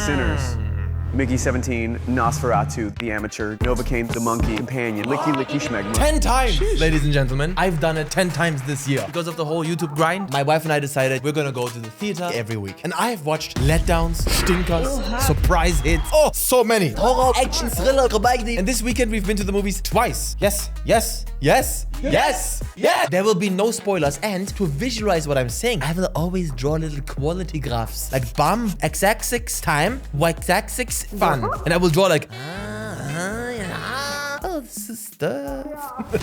Sinners, Mickey 17, Nosferatu, the amateur, Novocaine, the monkey, companion, Licky Licky Schmegma. 10 times, ladies and gentlemen. I've done it 10 times this year. Because of the whole YouTube grind, my wife and I decided we're gonna go to the theater every week. And I have watched letdowns, stinkers, surprise hits. Oh, so many. Horror, action, thriller, comedy. And this weekend we've been to the movies twice. Yes, yes, yes, yes, yes. There will be no spoilers. And to visualize what I'm saying, I will always draw little quality graphs. Like bam, x-axis time, y-axis fun. And I will draw like, oh, this is stuff.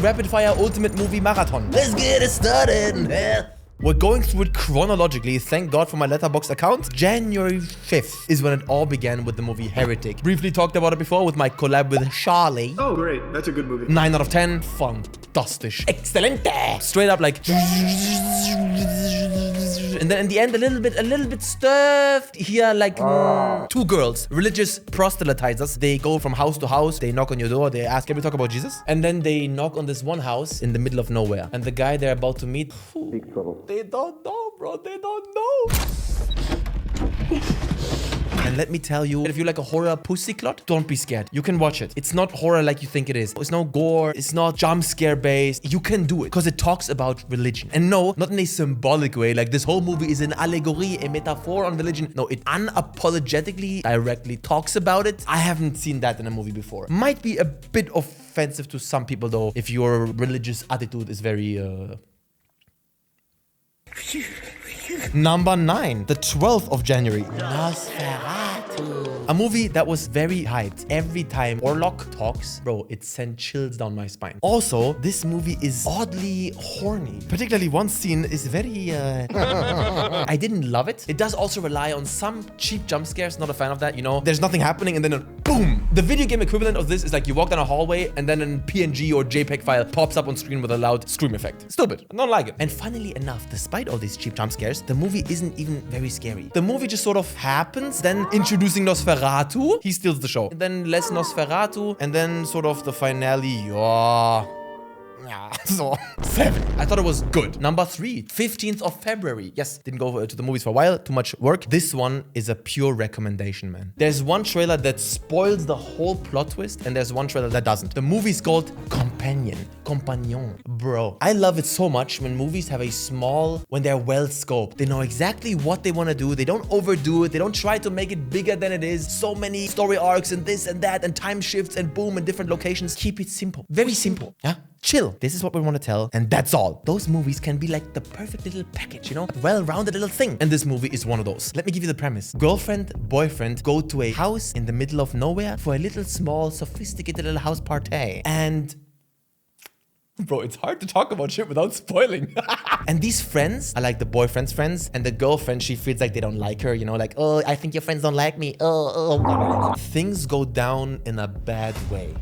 Rapid fire ultimate movie marathon. Let's get it started. We're going through it chronologically. Thank God for my Letterboxd account. January 5th is when it all began with the movie Heretic. Briefly talked about it before with my collab with Charlie. Oh, great. That's a good movie. 9 out of 10. Fantastic. Excelente. Straight up like... And then in the end, a little bit stuffed. Here, like two girls, religious proselytizers. They go from house to house. They knock on your door. They ask, can we talk about Jesus? And then they knock on this one house in the middle of nowhere. And the guy they're about to meet, big trouble. They don't know, bro. They don't know. And let me tell you, if you like a horror pussy clot, don't be scared. You can watch it. It's not horror like you think it is. It's no gore. It's not jump scare based. You can do it because it talks about religion. And no, not in a symbolic way. Like this whole movie is an allegory, a metaphor on religion. No, it unapologetically, directly talks about it. I haven't seen that in a movie before. Might be a bit offensive to some people though, if your religious attitude is very... Number 9, the 12th of January. Nosferatu. A movie that was very hyped. Every time Orlok talks, bro, it sent chills down my spine. Also, this movie is oddly horny. Particularly one scene is very... I didn't love it. It does also rely on some cheap jump scares. Not a fan of that, you know? There's nothing happening and then boom! The video game equivalent of this is like you walk down a hallway and then a PNG or JPEG file pops up on screen with a loud scream effect. Stupid. I don't like it. And funnily enough, despite all these cheap jump scares, the movie isn't even very scary. The movie just sort of happens, then introducing Nosferatu, he steals the show. And then less Nosferatu, and then sort of the finale, so 7. I thought it was good. Number 3, 15th of February. Yes, didn't go to the movies for a while. Too much work. This one is a pure recommendation, man. There's one trailer that spoils the whole plot twist, and there's one trailer that doesn't. The movie's called Companion. Bro, I love it so much when movies have a small, when they're well scoped. They know exactly what they want to do. They don't overdo it. They don't try to make it bigger than it is. So many story arcs and this and that and time shifts and boom and different locations. Keep it simple. Very simple. Yeah? Chill. This is what we want to tell, and that's all. Those movies can be like the perfect little package, you know? A well-rounded little thing. And this movie is one of those. Let me give you the premise. Girlfriend, boyfriend go to a house in the middle of nowhere for a little small, sophisticated little house party. And... bro, it's hard to talk about shit without spoiling. And these friends are like the boyfriend's friends, and the girlfriend, she feels like they don't like her, you know, like, oh, I think your friends don't like me. Oh. Things go down in a bad way.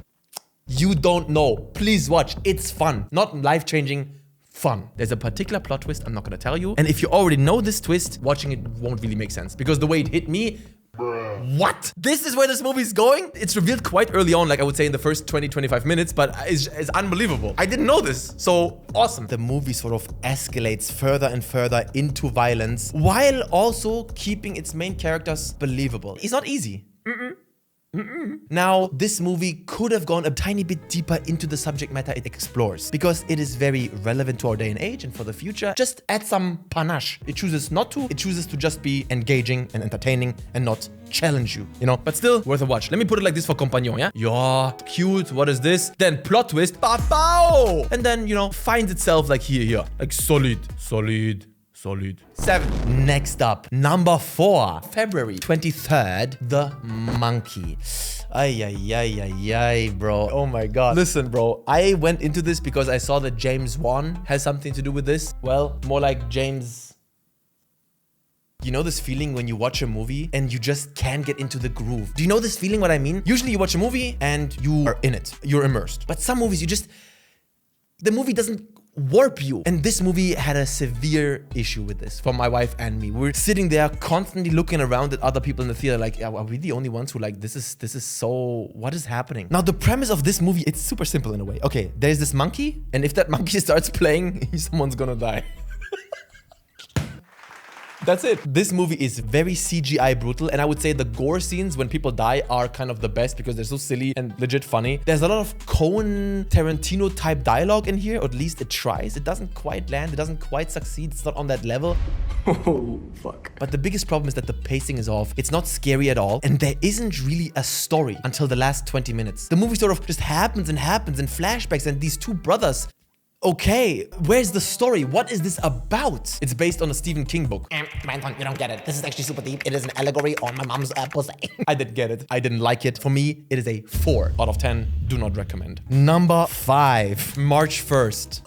You don't know. Please watch. It's fun. Not life-changing, fun. There's a particular plot twist I'm not gonna tell you. And if you already know this twist, watching it won't really make sense. Because the way it hit me, what? This is where this movie's going? It's revealed quite early on, like I would say in the first 20-25 minutes, but it's unbelievable. I didn't know this, so awesome. The movie sort of escalates further and further into violence, while also keeping its main characters believable. It's not easy. Now, this movie could have gone a tiny bit deeper into the subject matter it explores, because it is very relevant to our day and age and for the future. Just add some panache. It chooses not to. It chooses to just be engaging and entertaining and not challenge you, you know? But still, worth a watch. Let me put it like this for Compagnon, yeah? Yeah, cute, what is this? Then plot twist, pow! And then, you know, finds itself like here. Like solid. 7. Next up, number 4, February 23rd, The Monkey. Ay, bro. Oh my God. Listen, bro, I went into this because I saw that James Wan has something to do with this. Well, more like James... You know this feeling when you watch a movie and you just can't get into the groove? Do you know this feeling, what I mean? Usually you watch a movie and you are in it. You're immersed. But some movies, the movie doesn't warp you. And this movie had a severe issue with this for my wife and me. We're sitting there constantly looking around at other people in the theater like, are we the only ones who like, this is so, what is happening? Now, the premise of this movie, it's super simple in a way. Okay, there's this monkey, and if that monkey starts playing, someone's gonna die. That's it. This movie is very CGI brutal, and I would say the gore scenes when people die are kind of the best because they're so silly and legit funny. There's a lot of Coen Tarantino type dialogue in here, or at least it tries. It doesn't quite land. It doesn't quite succeed. It's not on that level. Oh, fuck. But the biggest problem is that the pacing is off. It's not scary at all, and there isn't really a story until the last 20 minutes. The movie sort of just happens and happens in flashbacks, and these two brothers. Okay, where's the story? What is this about? It's based on a Stephen King book. Anton, you don't get it. This is actually super deep. It is an allegory on my mom's pussy. I didn't get it. I didn't like it. For me, it is a 4 out of 10. Do not recommend. Number 5, March 1st.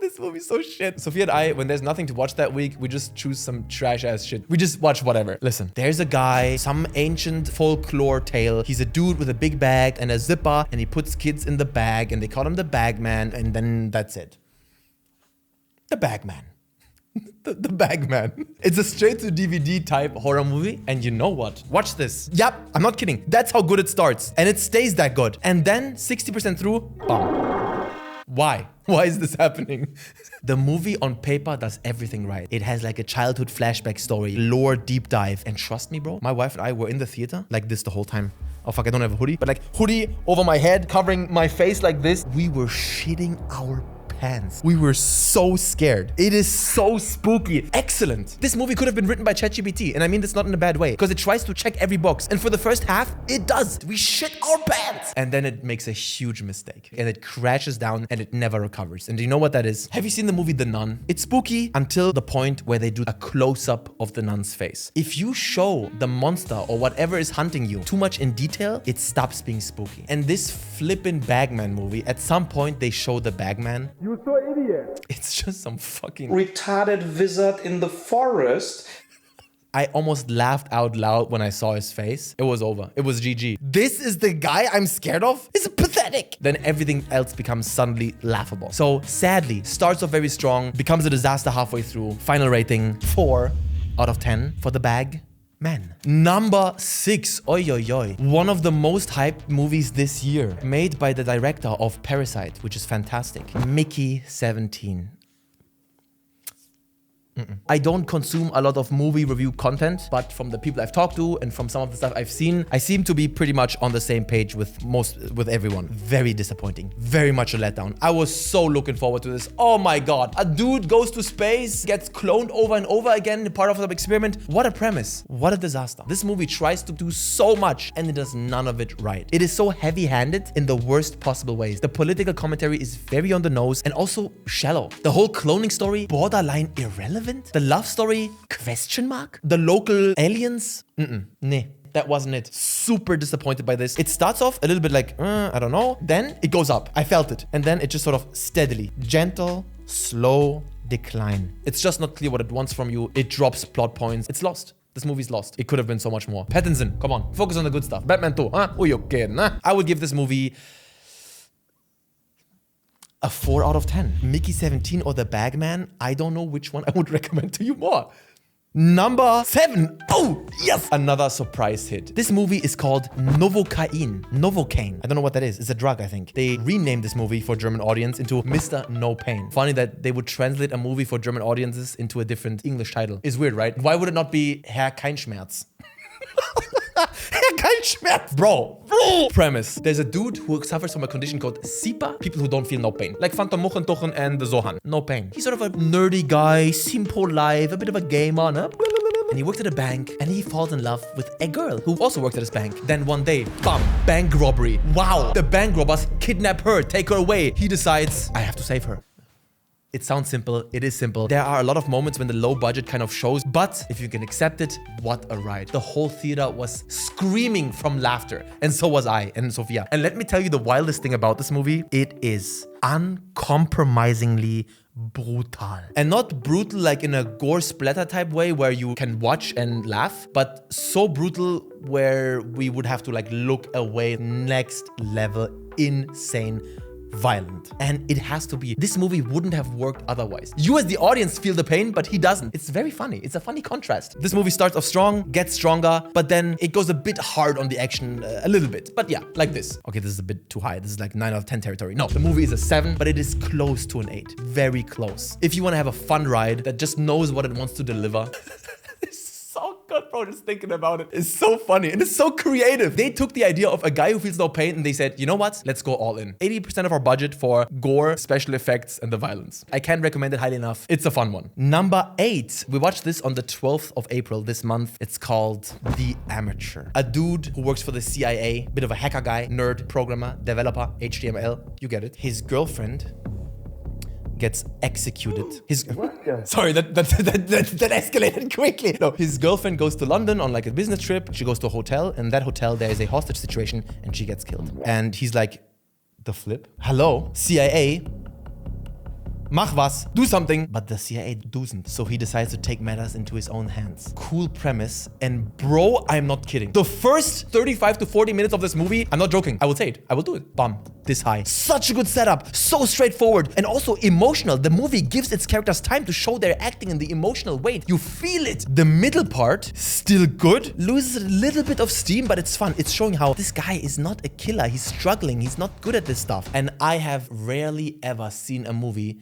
This movie's so shit. Sofia and I, when there's nothing to watch that week, we just choose some trash ass shit. We just watch whatever. Listen, there's a guy, some ancient folklore tale. He's a dude with a big bag and a zipper, and he puts kids in the bag, and they call him the Bagman, and then that's it. The Bagman. The Bagman. It's a straight-to-DVD type horror movie, and you know what? Watch this. Yep, I'm not kidding. That's how good it starts, and it stays that good. And then, 60% through, bam. Why? Why is this happening? The movie on paper does everything right. It has like a childhood flashback story, lore deep dive. And trust me, bro, my wife and I were in the theater like this the whole time. Oh fuck, I don't have a hoodie. But like hoodie over my head, covering my face like this. We were shitting our pants. We were so scared. It is so spooky. Excellent. This movie could have been written by ChatGPT, and I mean this not in a bad way, because it tries to check every box. And for the first half, it does. We shit our pants. And then it makes a huge mistake, and it crashes down, and it never recovers. And do you know what that is? Have you seen the movie The Nun? It's spooky until the point where they do a close-up of the nun's face. If you show the monster or whatever is hunting you too much in detail, it stops being spooky. And this flippin' Bagman movie, at some point they show the Bagman. You so idiot. It's just some fucking retarded wizard in the forest. I almost laughed out loud when I saw his face. It was over. It was GG. This is the guy I'm scared of? It's pathetic. Then everything else becomes suddenly laughable. So sadly, starts off very strong, becomes a disaster halfway through. Final rating, 4 out of 10 for the Bagman. Number 6, oi oi oi. One of the most hyped movies this year, made by the director of Parasite, which is fantastic. Mickey 17. I don't consume a lot of movie review content, but from the people I've talked to and from some of the stuff I've seen, I seem to be pretty much on the same page with everyone. Very disappointing. Very much a letdown. I was so looking forward to this. Oh my god. A dude goes to space, gets cloned over and over again, part of some experiment. What a premise. What a disaster. This movie tries to do so much and it does none of it right. It is so heavy-handed in the worst possible ways. The political commentary is very on the nose and also shallow. The whole cloning story, borderline irrelevant. The love story, question mark? The local aliens? Nah, that wasn't it. Super disappointed by this. It starts off a little bit like, I don't know. Then it goes up. I felt it. And then it just sort of steadily, gentle, slow decline. It's just not clear what it wants from you. It drops plot points. It's lost. This movie's lost. It could have been so much more. Pattinson, come on. Focus on the good stuff. Batman 2, huh? Who you kidding, huh? I would give this movie a 4 out of 10. Mickey 17 or The Bagman, I don't know which one I would recommend to you more. Number 7. Oh, yes! Another surprise hit. This movie is called Novocaine. Novocaine. I don't know what that is. It's a drug, I think. They renamed this movie for German audience into Mr. No Pain. Funny that they would translate a movie for German audiences into a different English title. It's weird, right? Why would it not be Herr Kein Schmerz? Kein Schmerz. Bro. Premise. There's a dude who suffers from a condition called SIPA, people who don't feel no pain. Like Phantom Muchentuchen and the Zohan. No pain. He's sort of a nerdy guy, simple life, a bit of a gamer, no? And he worked at a bank and he falls in love with a girl who also worked at his bank. Then one day, bam, bank robbery. Wow. The bank robbers kidnap her, take her away. He decides, I have to save her. It sounds simple, it is simple. There are a lot of moments when the low budget kind of shows, but if you can accept it, what a ride. The whole theater was screaming from laughter, and so was I and Sofia. And let me tell you the wildest thing about this movie, it is uncompromisingly brutal. And not brutal like in a gore splatter type way where you can watch and laugh, but so brutal where we would have to like look away. Next level, insane violent. And it has to be. This movie wouldn't have worked otherwise. You as the audience feel the pain, but he doesn't. It's very funny. It's a funny contrast. This movie starts off strong, gets stronger, but then it goes a bit hard on the action a little bit. But yeah, like this. Okay, this is a bit too high. This is like 9 out of 10 territory. No, the movie is a 7, but it is close to an 8. Very close. If you want to have a fun ride that just knows what it wants to deliver, Bro, just thinking about it is so funny and it's so creative. They took the idea of a guy who feels no pain and they said, you know what? Let's go all in. 80% of our budget for gore, special effects, and the violence. I can't recommend it highly enough. It's a fun one. Number 8. We watched this on the 12th of April this month. It's called The Amateur. A dude who works for the CIA, bit of a hacker guy, nerd, programmer, developer, HTML. You get it. His girlfriend gets executed. Sorry, that escalated quickly. No, his girlfriend goes to London on like a business trip. She goes to a hotel. In that hotel, there is a hostage situation and she gets killed. And he's like, the flip? Hello, CIA. Mach was, do something. But the CIA doesn't. So he decides to take matters into his own hands. Cool premise. And bro, I'm not kidding. The first 35 to 40 minutes of this movie, I'm not joking. I will say it. I will do it. Bam. This high. Such a good setup. So straightforward. And also emotional. The movie gives its characters time to show their acting and the emotional weight. You feel it. The middle part, still good. Loses a little bit of steam, but it's fun. It's showing how this guy is not a killer. He's struggling. He's not good at this stuff. And I have rarely ever seen a movie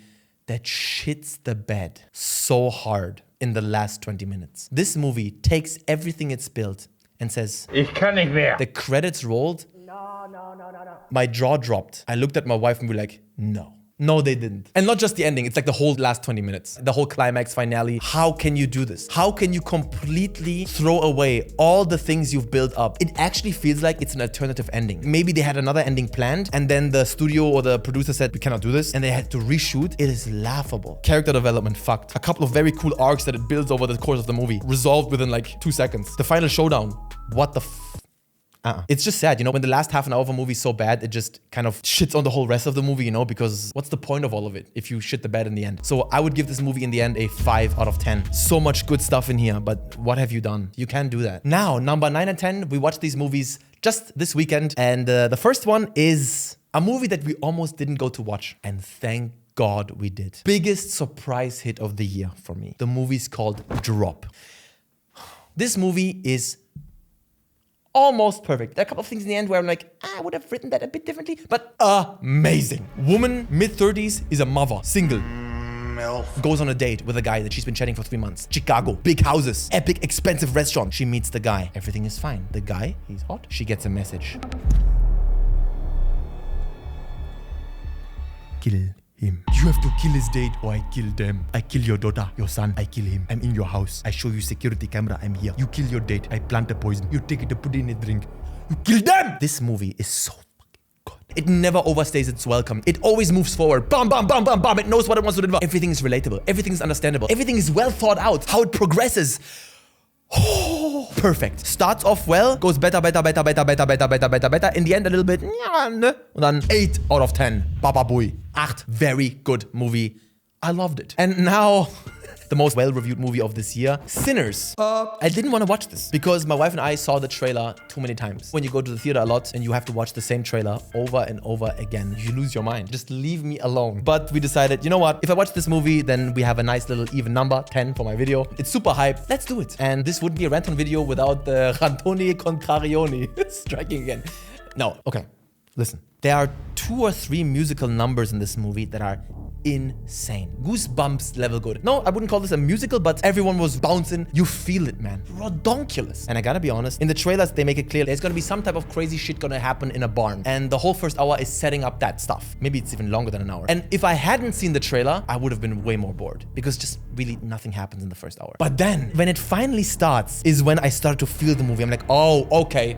that shits the bed so hard in the last 20 minutes. This movie takes everything it's built and says, Ich kann nicht mehr. The credits rolled. No. My jaw dropped. I looked at my wife and we were like, no. No, they didn't. And not just the ending, it's like the whole last 20 minutes. The whole climax finale. How can you do this? How can you completely throw away all the things you've built up? It actually feels like it's an alternative ending. Maybe they had another ending planned and then the studio or the producer said, we cannot do this. And they had to reshoot. It is laughable. Character development fucked. A couple of very cool arcs that it builds over the course of the movie. Resolved within like 2 seconds. The final showdown. What the It's just sad, you know, when the last half an hour of a movie is so bad, it just kind of shits on the whole rest of the movie, you know, because what's the point of all of it if you shit the bed in the end? So I would give this movie in the end a 5 out of 10. So much good stuff in here, but what have you done? You can't do that. Now, number 9 and 10, we watched these movies just this weekend. And the first one is a movie that we almost didn't go to watch. And thank God we did. Biggest surprise hit of the year for me. The movie's called Drop. This movie is almost perfect. There are a couple of things in the end where I'm like, I would have written that a bit differently, but amazing. Woman, mid-30s, is a mother, single. Goes on a date with a guy that she's been chatting for 3 months. Chicago, big houses, epic, expensive restaurant. She meets the guy. Everything is fine. The guy, he's hot. She gets a message. Kill him. You have to kill his date or I kill them. I kill your daughter, your son, I kill him. I'm in your house. I show you security camera, I'm here. You kill your date, I plant a poison. You take it and put it in a drink. You kill them! This movie is so fucking good. It never overstays its welcome. It always moves forward. Bam, bam, bam, bam, bam. It knows what it wants to deliver. Everything is relatable. Everything is understandable. Everything is well thought out. How it progresses. Oh, perfect. Starts off well, goes better. In the end, a little bit. And then 8 out of 10. Baba booey. 8. Very good movie. I loved it. And now, the most well-reviewed movie of this year, Sinners. I didn't want to watch this because my wife and I saw the trailer too many times. When you go to the theater a lot and you have to watch the same trailer over and over again, you lose your mind. Just leave me alone. But we decided, you know what? If I watch this movie, then we have a nice little even number, 10 for my video. It's super hype. Let's do it. And this wouldn't be a Ranton video without the Rantoni Contrarioni striking again. No, okay. Listen. There are 2 or 3 musical numbers in this movie that are insane. Goosebumps level good. No, I wouldn't call this a musical, but everyone was bouncing. You feel it, man. Rodonkulous. And I gotta be honest, in the trailers, they make it clear there's gonna be some type of crazy shit gonna happen in a barn. And the whole first hour is setting up that stuff. Maybe it's even longer than an hour. And if I hadn't seen the trailer, I would have been way more bored because just really nothing happens in the first hour. But then, when it finally starts, is when I started to feel the movie. I'm like, oh, okay,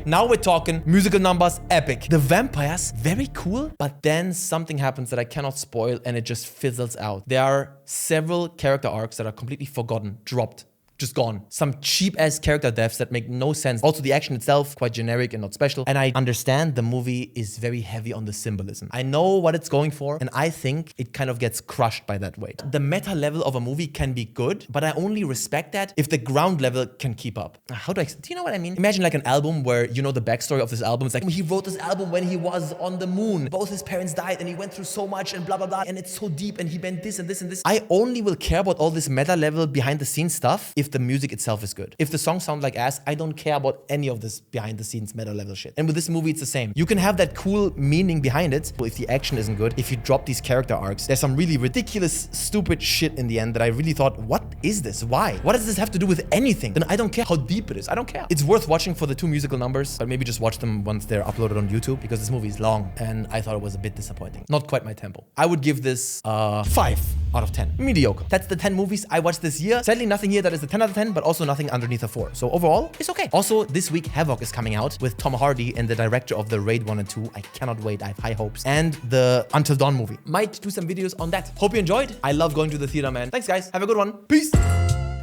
now we're talking. Musical numbers, epic. The vampires, very cool, but then something happens that I cannot spoil and it just fizzles out. There are several character arcs that are completely forgotten, dropped, just gone. Some cheap-ass character deaths that make no sense. Also, the action itself, quite generic and not special. And I understand the movie is very heavy on the symbolism. I know what it's going for, and I think it kind of gets crushed by that weight. The meta level of a movie can be good, but I only respect that if the ground level can keep up. How do you know what I mean? Imagine like an album where you know the backstory of this album. It's like, he wrote this album when he was on the moon. Both his parents died and he went through so much and blah, blah, blah. And it's so deep and he meant this and this and this. I only will care about all this meta level behind the scenes stuff if if the music itself is good. If the songs sound like ass, I don't care about any of this behind the scenes meta level shit. And with this movie, it's the same. You can have that cool meaning behind it, but if the action isn't good, if you drop these character arcs, there's some really ridiculous, stupid shit in the end that I really thought, what is this? Why? What does this have to do with anything? Then I don't care how deep it is. I don't care. It's worth watching for the 2 musical numbers, but maybe just watch them once they're uploaded on YouTube, because this movie is long and I thought it was a bit disappointing. Not quite my tempo. I would give this 5 out of 10. Mediocre. That's the 10 movies I watched this year. Sadly, nothing here that is a 10 out of 10, but also nothing underneath a 4. So overall, it's okay. Also, this week, Havoc is coming out with Tom Hardy and the director of the Raid 1 and 2. I cannot wait. I have high hopes. And the Until Dawn movie. Might do some videos on that. Hope you enjoyed. I love going to the theater, man. Thanks, guys. Have a good one. Peace.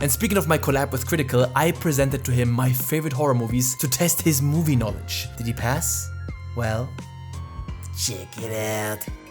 And speaking of my collab with Critical, I presented to him my favorite horror movies to test his movie knowledge. Did he pass? Well, check it out.